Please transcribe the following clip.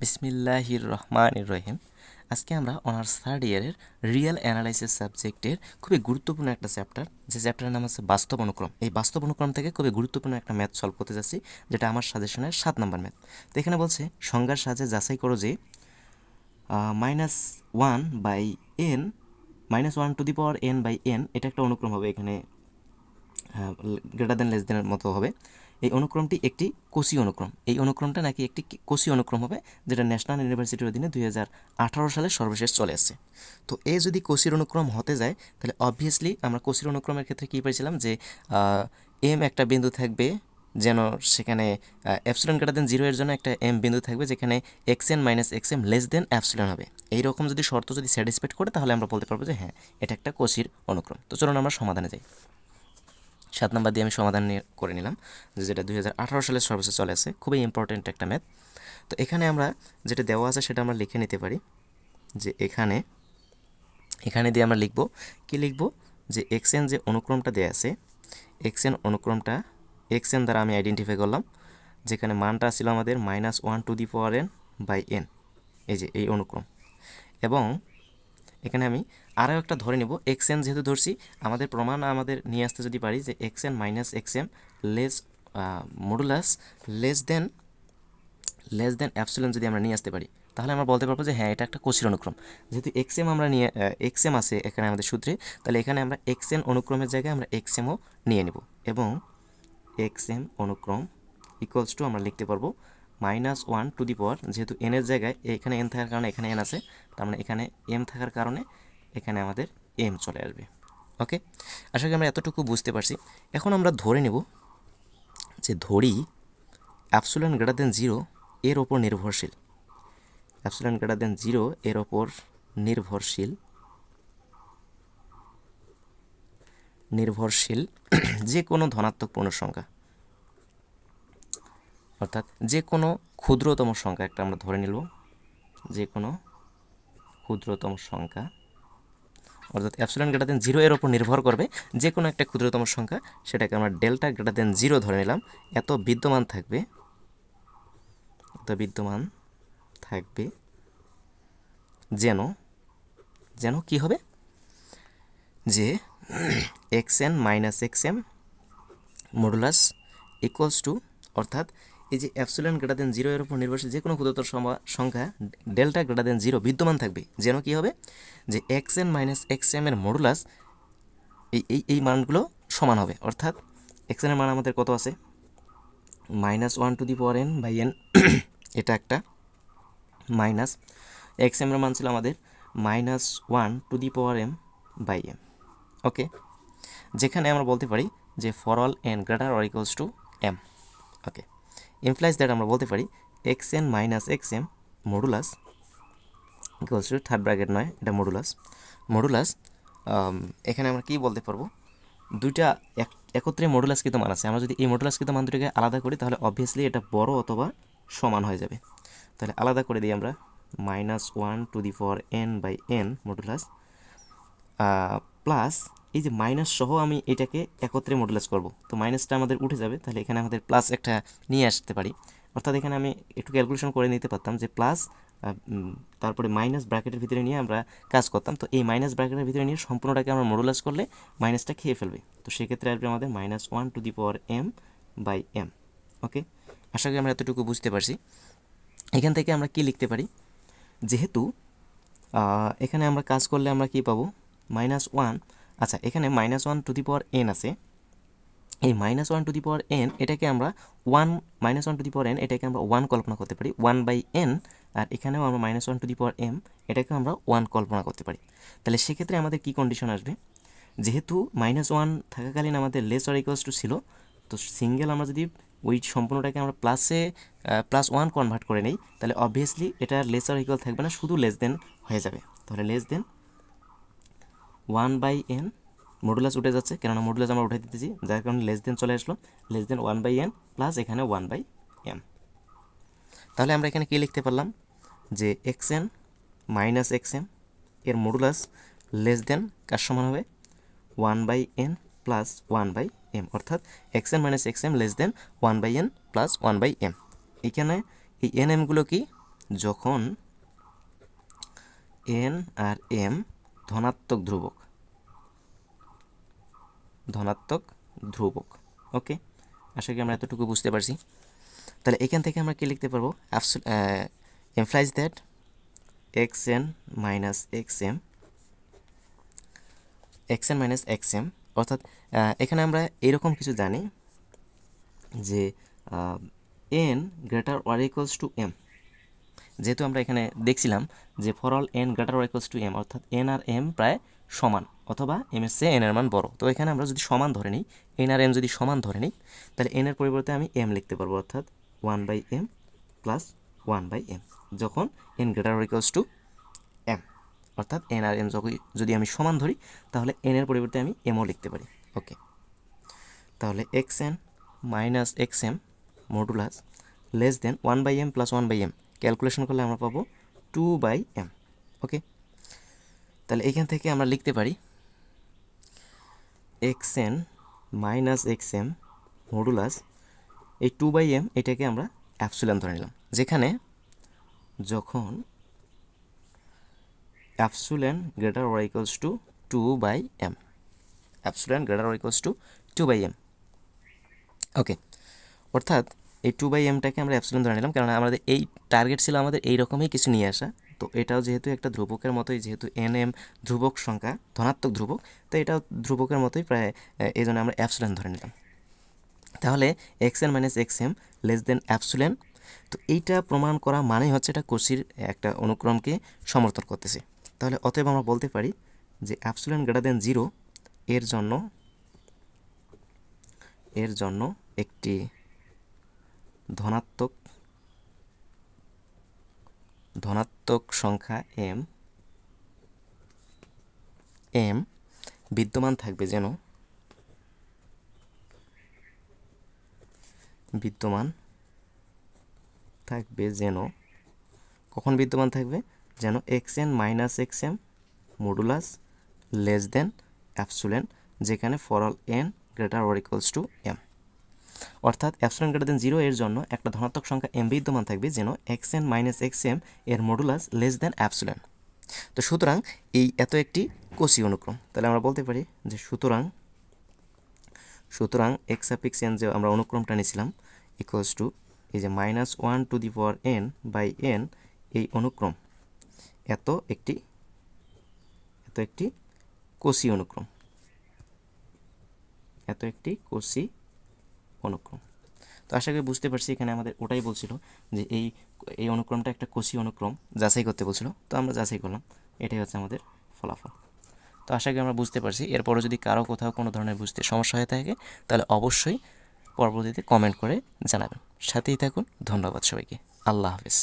বিসমিল্লাহির রহমানির রহিম। আজকে আমরা অনার্স থার্ড ইয়ারের রিয়েল অ্যানালাইসিস সাবজেক্টের খুবই গুরুত্বপূর্ণ একটা চ্যাপ্টার, যে চ্যাপ্টারের নাম হচ্ছে বাস্তব অনুক্রম। এই বাস্তব অনুক্রম থেকে খুবই গুরুত্বপূর্ণ একটা ম্যাথ সলভ করতে যাচ্ছি, যেটা আমার সাজেশনের 7 নম্বর ম্যাথ। তো এখানে বলছে সংজ্ঞার সাহায্যে যাচাই করো যে -1/n -1 to the power n/n এটা একটা অনুক্রম হবে, এখানে গ্রেটার দেন লেস দেনের মতো হবে। এই অনুক্রমটি একটি কোসি অনুক্রম। এই অনুক্রমটা নাকি একটি কোসি অনুক্রম হবে, যেটা ন্যাশনাল ইউনিভার্সিটির অধীনে 2018 সালে সর্বশেষ চলে আসছে। তো এই যদি কোসির অনুক্রম হতে যায়, তাহলে অবভিয়াসলি আমরা কোসির অনুক্রমের ক্ষেত্রে কী পেয়েছিলাম, যে এম একটা বিন্দু থাকবে, যেন সেখানে অ্যাপসিলন গ্রেটার দেন 0 এর জন্য একটা এম বিন্দু থাকবে, যেখানে xn - xm less than epsilon হবে। এইরকম যদি শর্ত যদি স্যাটিসফাইড করে, তাহলে আমরা বলতে পারবো যে হ্যাঁ, এটা একটা কোসির অনুক্রম। তো চলুন আমরা সমাধানে যাই। 7 নম্বর দিয়ে আমি সমাধান করে নিলাম, যেটা 2018 সালে সর্বশেষ চলে আসে। খুবই ইম্পর্টেন্ট একটা ম্যাথ। তো এখানে আমরা যেটা দেওয়া আছে সেটা আমরা লিখে নিতে পারি, যে এখানে দিয়ে আমরা লিখব কি লিখব, যে এক্সএন যে অনুক্রমটা দেওয়া আছে, এক্সএন অনুক্রমটা এক্সএন দ্বারা আমি আইডেন্টিফাই করলাম, যেখানে মানটা ছিল আমাদের -1 টু দি পাওয়ার n/n, এই যে এই অনুক্রম। এবং এখানে আমি আরও একটা ধরে নেব, এক্সএন যেহেতু ধরছি, আমাদের প্রমাণ আমাদের নিয়ে আসতে যদি পারি যে xn - xm less modulus less than epsilon যদি আমরা নিয়ে আসতে পারি, তাহলে আমরা বলতে পারবো যে হ্যাঁ, এটা একটা কোসির অনুক্রম। যেহেতু এক্সএম আমরা নিয়ে এক্সএম আছে এখানে আমাদের সূত্রে, তাহলে এখানে আমরা এক্সএন অনুক্রমের জায়গায় আমরা এক্সএমও নিয়ে নেব, এবং এক্সএম অনুক্রম ইকুয়ালস টু আমরা লিখতে পারবো -1 টু দি পাওয়ার, যেহেতু এনের জায়গায় এখানে এন থাকার কারণে এখানে এন আছে, তার মানে এখানে এম থাকার কারণে এখানে আমাদের এম চলে আসবে। ওকে, আশা করি আমরা এতটুকু বুঝতে পারছি। এখন আমরা ধরে নেব যে ধরি অ্যাপসিলন গ্রেটার দেন 0 এর ওপর নির্ভরশীল, অ্যাপসিলন গ্রেটার দেন 0 এর ওপর নির্ভরশীল যে কোনো ধনাত্মক পূর্ণ সংখ্যা, অর্থাৎ যে কোনো ক্ষুদ্রতম সংখ্যা একটা আমরা ধরে নিব, যে কোনো ক্ষুদ্রতম সংখ্যা, অর্থাৎ অ্যাপসিলন গ্রেটার দেন 0 এর ওপর নির্ভর করবে যে কোনো একটা ক্ষুদ্রতম সংখ্যা, সেটাকে আমরা ডেল্টা গ্রেটার দেন 0 ধরে নিলাম। এত বিদ্যমান থাকবে যেন কি হবে, যে xn - xm modulus equals to, অর্থাৎ এই যে অ্যাপসিলন গ্রেটার দেন 0 এর উপর নির্ভরশীল যে কোনো ক্ষুদ্রতর সংখ্যা ডেল্টা গ্রেটার দেন 0 বিদ্যমান থাকবে, যেন কি হবে, যে xn - xm এর মডুলাস এই মানগুলো সমান হবে। অর্থাৎ xn এর মান আমাদের কত আছে, -1 টু দি পাওয়ার n/n এটা একটা, মাইনাস xm এর মান ছিল আমাদের -1 টু দি পাওয়ার m/m। ওকে, যেখানে আমরা বলতে পারি যে for all n greater or equals to m। Okay, implies that আমরা বলতে পারি xn - xm modulus equals to, third bracket নয়, এটা মডুলাস এখানে আমরা কি বলতে পারবো, দুইটা একত্রে মডুলাসকৃত মান আছে। আমরা যদি এই মডুলাসকৃত মান দুটোকে আলাদা করি, তাহলে অবভিয়াসলি এটা বড় অথবা সমান হয়ে যাবে। তাহলে আলাদা করে দিই আমরা, -1 to the power n/n modulus plus, এই যে মাইনাস সহ আমি এটাকে একত্রে মডুলাস করব, তো মাইনাসটা আমাদের উঠে যাবে, তাহলে এখানে আমাদের প্লাস একটা নিয়ে আসতে পারি। অর্থাৎ এখানে আমি একটু ক্যালকুলেশন করে নিতে পারতাম, যে প্লাস তারপরে মাইনাস ব্র্যাকেটের ভিতরে নিয়ে আমরা কাজ করতাম। তো এই মাইনাস ব্র্যাকেটের ভিতরে নিয়ে সম্পূর্ণটাকে আমরা মডুলাস করলে মাইনাসটা খেয়ে ফেলবে, তো সেক্ষেত্রে আসবে আমাদের -1 টু দি পাওয়ার m/m। ওকে, আশা করি আমরা এতটুকু বুঝতে পারছি। এখান থেকে আমরা কি লিখতে পারি, যেহেতু এখানে আমরা কাজ করলে আমরা কি পাবো, -1, আচ্ছা এখানে -1 টু দি পাওয়ার n আছে, এই -1 টু দি পাওয়ার n এটাকে আমরা 1 টু দি পাওয়ার n এটাকে আমরা 1 কল্পনা করতে পারি 1/n, আর এখানেও আমরা -1 টু দি পাওয়ার m এটাকে আমরা 1 কল্পনা করতে পারি। তাহলে সেক্ষেত্রে আমাদের কি কন্ডিশন আসবে, যেহেতু -1 থাকাকালীন আমাদের লেস অর ইকুয়ালস টু ছিল, তো সিঙ্গেল আমরা যদি ওই সম্পূর্ণটাকে আমরা +1 কনভার্ট করে নেই, তাহলে অবভিয়াসলি এটা লেস অর ইকুয়াল থাকবে না, শুধু লেস দেন হয়ে যাবে। তাহলে লেস দেন 1/n, মডুলাস উঠে যাচ্ছে, কেননা মডুলাস আমরা উঠে দিতেছি, যার কারণে লেস দেন চলে আসলো, লেস দেন 1/n প্লাস এখানে 1/m। তাহলে আমরা এখানে কী লিখতে পারলাম, যে xn - xm এর মডুলাস লেস দেন কার সমান হবে, 1/n প্লাস 1/m, অর্থাৎ xn - xm less than 1/n plus 1/m। এখানে এই nmগুলো কি, যখন n আর m ধনাত্মক ধ্রুবক। ওকে, আশা করি আমরা এতটুকু বুঝতে পারছি। তাহলে এখান থেকে আমরা কি লিখতে পারবো? implies that xn minus xm অর্থাৎ এখানে আমরা এরকম কিছু জানি যে n greater or equals to m, যেহেতু আমরা এখানে দেখছিলাম যে for all n greater or equals to m অর্থাৎ n আর m প্রায় সমান অথবা m এর চেয়ে n এর মান বড়। তো এখানে আমরা যদি সমান ধরে নিই, n আর m যদি সমান ধরে নিই, তাহলে n এর পরিবর্তে আমি m লিখতে পারবো, অর্থাৎ 1/m প্লাস 1/m যখন n greater or equals to m, অর্থাৎ n আর m যদি আমি সমান ধরি তাহলে n এর পরিবর্তে আমি mও লিখতে পারি। ওকে, তাহলে xn minus xm modulus less দেন 1/m প্লাস 1/m ক্যালকুলেশন করলে আমরা পাবো 2/m। ওকে, তাহলে এখান থেকে আমরা লিখতে পারি xn মাইনাস xm মডুলাস এই 2/m এটাকে আমরা অ্যাপসিলন ধরে নিলাম, যেখানে যখন epsilon greater or equals two 2/m, epsilon greater or equals two 2/m। ওকে, অর্থাৎ এই 2/mটাকে আমরা অ্যাপসিলন ধরে নিলাম, কারণ আমাদের এই টার্গেট ছিল আমাদের এই রকমই কিছু নিয়ে আসা। তো এটাও যেহেতু একটা ধ্রুবকের মতোই, যেহেতু nm ধ্রুবক সংখ্যা, ধনাত্মক ধ্রুবক, তো এটাও ধ্রুবকের মতোই প্রায়, এই জন্য আমরা অ্যাপসিলন ধরে নিলাম। তাহলে xn minus xm less than epsilon. তো এইটা প্রমাণ করা মানেই হচ্ছে এটা কোসির একটা অনুক্রমকে সমর্থন করতেছে। তাহলে অতএব আমরা বলতে পারি যে অ্যাপসিলন গ্রেটার দেন 0 এর জন্য একটি ধনাত্মক সংখ্যা m বিদ্যমান থাকবে যেন কখন বিদ্যমান থাকবে? যেন xn minus xm modulus less than epsilon, যেখানে for all n greater or equals to m, অর্থাৎ অ্যাপসিলন গ্রেটার দেন 0 এর জন্য একটা ধনাত্মক সংখ্যা m বিদ্যমান থাকবে যেন xn মাইনাস xm এর মডুলাস লেস দেন অ্যাপসিলন। তো সুতরাং এই এত একটি কোসি অনুক্রম। তাহলে আমরা বলতে পারি যে সুতরাং x সাফিক্স n যে আমরা অনুক্রমটা নিয়েছিলাম ইকুয়ালস টু এই যে -1 to the power n by n, এই অনুক্রম এত একটি কোসি অনুক্রম। তো আশা করি বুঝতে পারছি, এখানে আমাদের ওটাই বলছিল যে এই অনুক্রমটা একটা কোসি অনুক্রম যাচাই করতে বলছিল, তো আমরা যাচাই করলাম, এটাই হচ্ছে আমাদের ফলাফল। তো আশা করি আমরা বুঝতে পারছি। এরপরও যদি কারো কোথাও কোনো ধরনের বুঝতে সমস্যা হয়ে থাকে তাহলে অবশ্যই পরবর্তীতে কমেন্ট করে জানাবেন। সাথেই থাকুন। ধন্যবাদ সবাইকে। আল্লাহ হাফেজ।